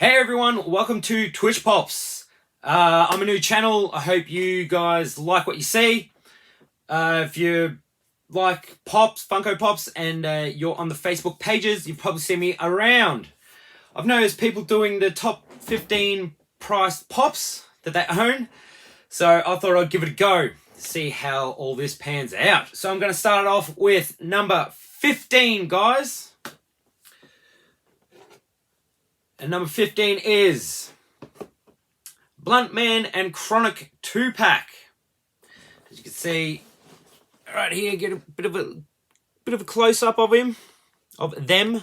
Hey everyone, welcome to Twitch Pops. I'm a new channel. I hope you guys like what you see. If you like Pops, Funko Pops, and you're on the Facebook pages, you've probably seen me around. I've noticed people doing the top 15 priced Pops that they own. So I thought I'd give it a go, see how all this pans out. So I'm going to start off with number 15, guys. And number 15 is Bluntman Chronic 2-pack. As you can see right here, get a bit of a close-up of them.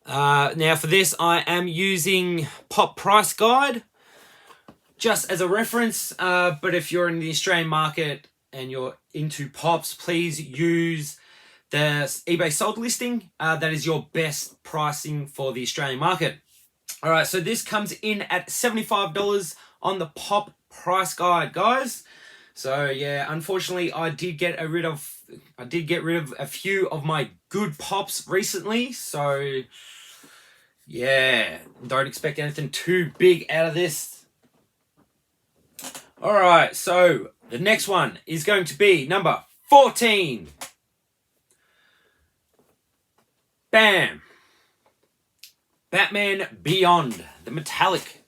Now for this, I am using Pop Price Guide just as a reference. But if you're in the Australian market and you're into Pops, please use the eBay sold listing. That is your best pricing for the Australian market. All right, so this comes in at $75 on the Pop Price Guide, guys. So yeah, unfortunately, I did get rid of a few of my good Pops recently. So yeah, don't expect anything too big out of this. All right, so the next one is going to be number 14. Bam! Batman Beyond, the metallic.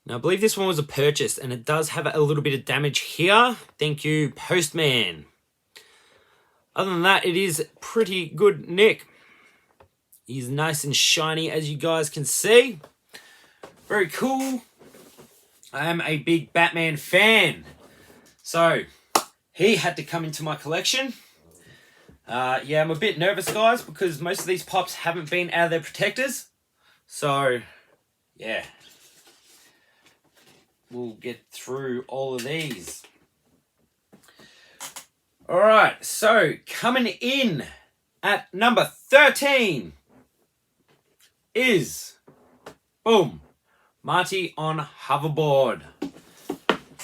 Now, I believe this one was a purchase, and it does have a little bit of damage here. Thank you, Postman. Other than that, it is pretty good nick. He's nice and shiny, as you guys can see. Very cool. I am a big Batman fan. So, he had to come into my collection. Yeah, I'm a bit nervous, guys, because most of these Pops haven't been out of their protectors. So, yeah. We'll get through all of these. Alright, so coming in at number 13 is, boom, Marty on Hoverboard.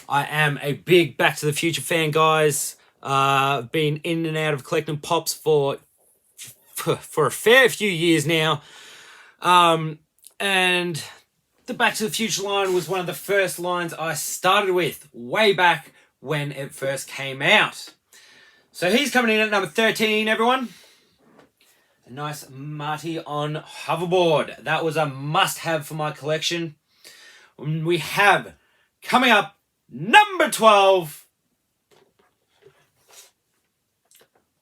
I am a big Back to the Future fan, guys. I've been in and out of collecting Pops for a fair few years now. And the Back to the Future line was one of the first lines I started with way back when it first came out. So he's coming in at number 13, everyone. A nice Marty on Hoverboard. That was a must-have for my collection. And we have, coming up, number 12...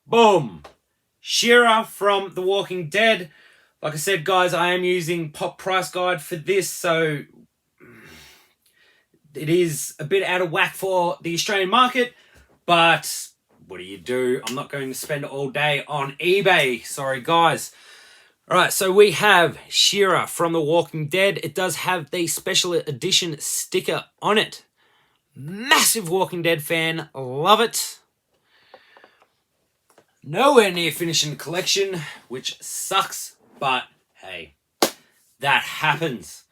boom! She-Ra from The Walking Dead. Like I said, guys, I am using Pop Price Guide for this, so it is a bit out of whack for the Australian market, but what do? I'm not going to spend all day on eBay. Sorry, guys. All right, so we have She-Ra from The Walking Dead. It does have the special edition sticker on it. Massive Walking Dead fan. Love it. Nowhere near finishing the collection, which sucks, but hey, that happens.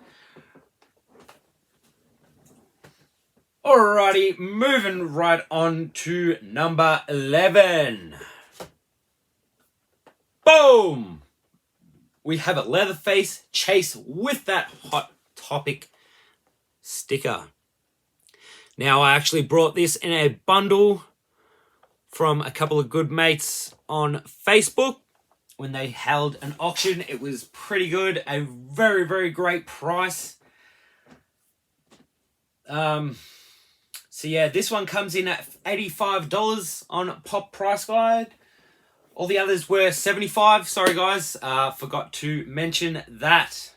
Alrighty, moving right on to number 11. Boom! We have a Leatherface Chase with that Hot Topic sticker. Now, I actually brought this in a bundle from a couple of good mates on Facebook when they held an auction. It was pretty good. A very, very great price. So yeah, this one comes in at $85 on Pop Price Guide. All the others were $75. Sorry, guys. Forgot to mention that.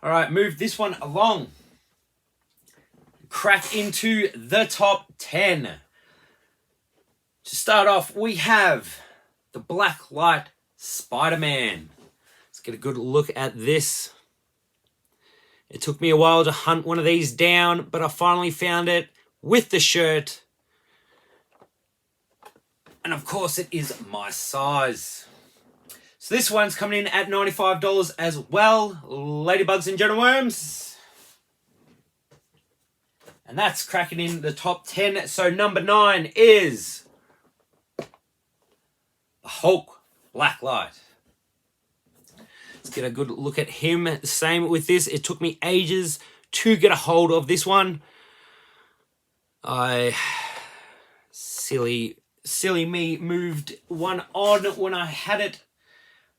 All right, move this one along. Crack into the top 10. To start off, we have the Blacklight Spider-Man. Let's get a good look at this. It took me a while to hunt one of these down, but I finally found it with the shirt. And of course, it is my size. So this one's coming in at $95 as well. Ladybugs and gentleworms. And that's cracking in the top 10. So number 9 is Hulk Blacklight. Let's get a good look at him. Same with this. It took me ages to get a hold of this one. Silly me moved one on when I had it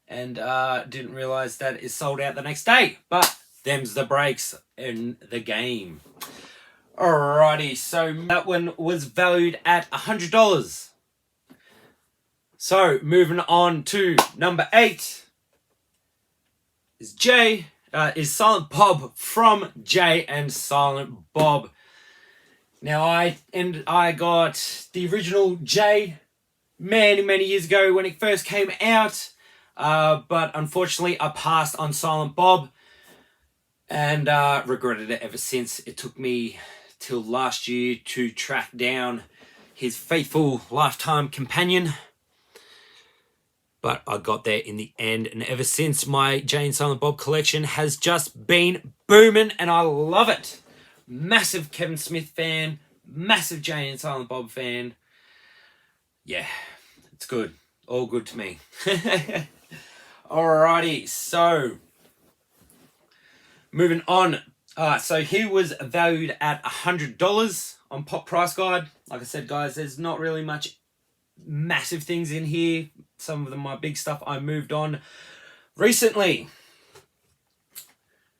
and didn't realize that it sold out the next day. But them's the breaks in the game. Alrighty, so that one was valued at $100. So moving on to number 8 is Silent Bob from Jay and Silent Bob. Now I got the original Jay many years ago when it first came out, but unfortunately I passed on Silent Bob and regretted it ever since. It took me till last year to track down his faithful lifetime companion, but I got there in the end, and ever since my Jay and Silent Bob collection has just been booming and I love it. Massive Kevin Smith fan, massive Jay and Silent Bob fan. Yeah, it's good. All good to me. Alrighty, so moving on. So he was valued at $100 on Pop Price Guide. Like I said, guys, there's not really much massive things in here. Some of them are big stuff I moved on recently.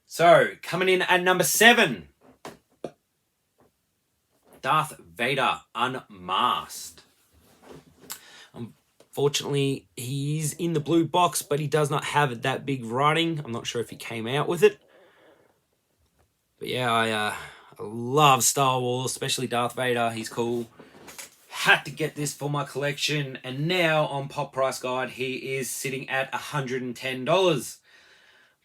So coming in at number 7. Darth Vader Unmasked. Unfortunately, he's in the blue box, but he does not have that big writing. I'm not sure if he came out with it. But yeah, I love Star Wars, especially Darth Vader. He's cool. Had to get this for my collection. And now on Pop Price Guide, he is sitting at $110.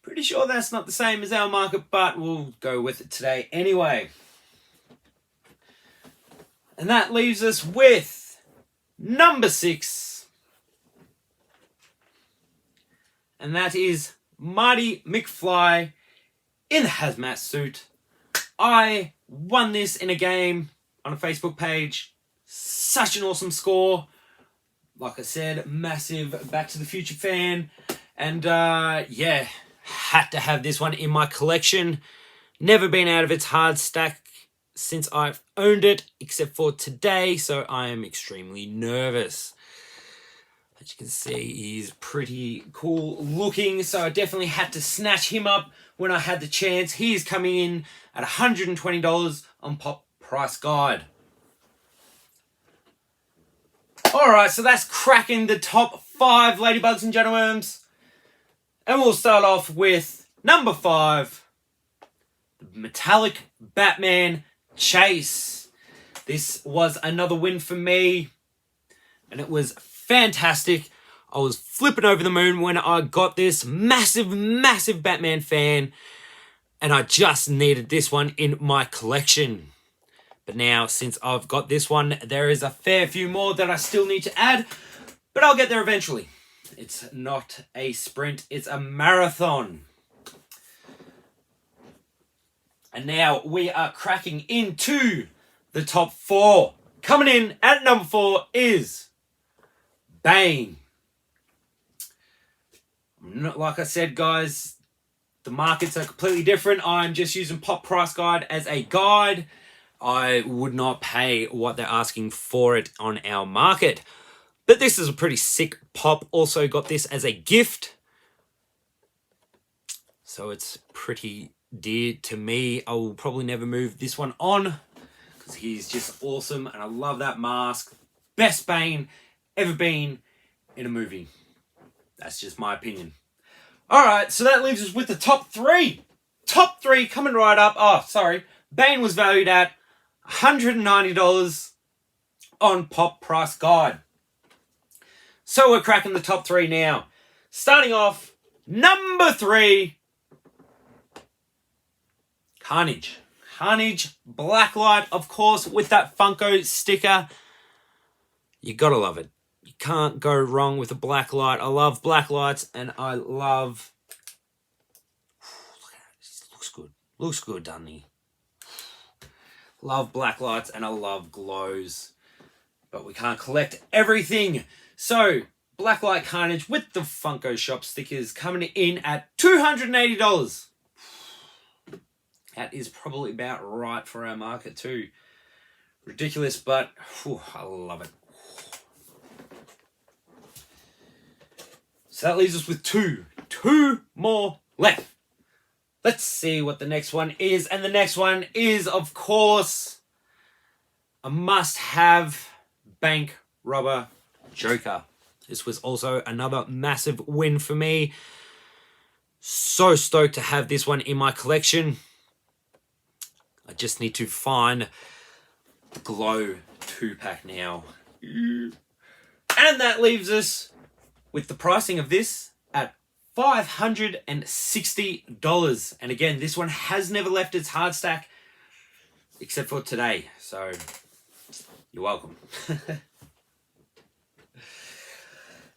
Pretty sure that's not the same as our market, but we'll go with it today anyway. And that leaves us with number 6. And that is Marty McFly in the hazmat suit. I won this in a game on a Facebook page. Such an awesome score. Like I said, massive Back to the Future fan. And yeah, had to have this one in my collection. Never been out of its hard stack since I've owned it, except for today, so I am extremely nervous. As you can see, he's pretty cool looking, so I definitely had to snatch him up when I had the chance. He is coming in at $120 on Pop Price Guide. Alright, so that's cracking the top 5, ladybugs and gentleworms. And we'll start off with number 5, the Metallic Batman Chase. This was another win for me, and it was fantastic. I was flipping over the moon when I got this. Massive Batman fan, and I just needed this one in my collection. But now, since I've got this one, there is a fair few more that I still need to add, but I'll get there eventually. It's not a sprint, it's a marathon. And now we are cracking into the top 4. Coming in at number 4 is Bane. Like I said, guys, the markets are completely different. I'm just using Pop Price Guide as a guide. I would not pay what they're asking for it on our market. But this is a pretty sick pop. Also got this as a gift. So it's pretty dear to me. I will probably never move this one on because he's just awesome and I love that mask. Best Bane ever been in a movie. That's just my opinion. Alright, so that leaves us with the top 3. Top 3 coming right up. Oh, sorry. Bane was valued at $190 on Pop Price Guide. So we're cracking the top 3 now. Starting off, number 3. Carnage. Carnage Blacklight, of course, with that Funko sticker. You gotta love it. You can't go wrong with a Blacklight. I love Blacklights, and I love... Look at it. It looks good. Looks good, doesn't he? Love Blacklights, and I love glows. But we can't collect everything. So, Blacklight Carnage with the Funko Shop stickers coming in at $280. That is probably about right for our market too. Ridiculous, but whew, I love it. So that leaves us with two more left. Let's see what the next one is. And the next one is, of course, a must-have bank robber Joker. This was also another massive win for me. So stoked to have this one in my collection. I just need to find the Glow 2-pack now. And that leaves us with the pricing of this at $560. And again, this one has never left its hard stack except for today. So you're welcome.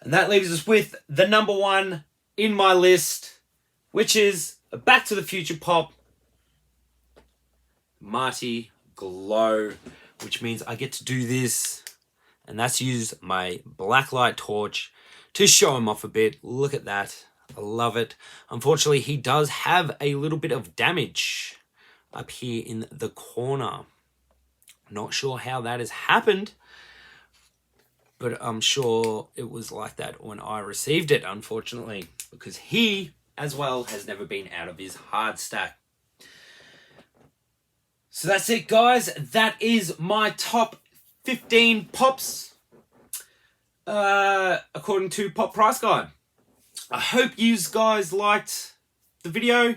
And that leaves us with the number one in my list, which is a Back to the Future pop, Marty Glow, which means I get to do this, and that's use my Blacklight torch to show him off a bit. Look at that. I love it. Unfortunately, he does have a little bit of damage up here in the corner. Not sure how that has happened, but I'm sure it was like that when I received it, unfortunately, because he, as well, has never been out of his hard stack. So that's it, guys. That is my top 15 pops, according to Pop Price Guide. I hope you guys liked the video.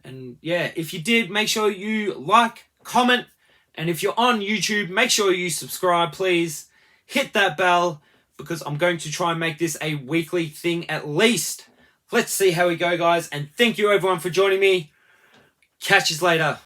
And yeah, if you did, make sure you like, comment, and if you're on YouTube, make sure you subscribe, please. Hit that bell, because I'm going to try and make this a weekly thing at least. Let's see how we go, guys. And thank you, everyone, for joining me. Catch you later.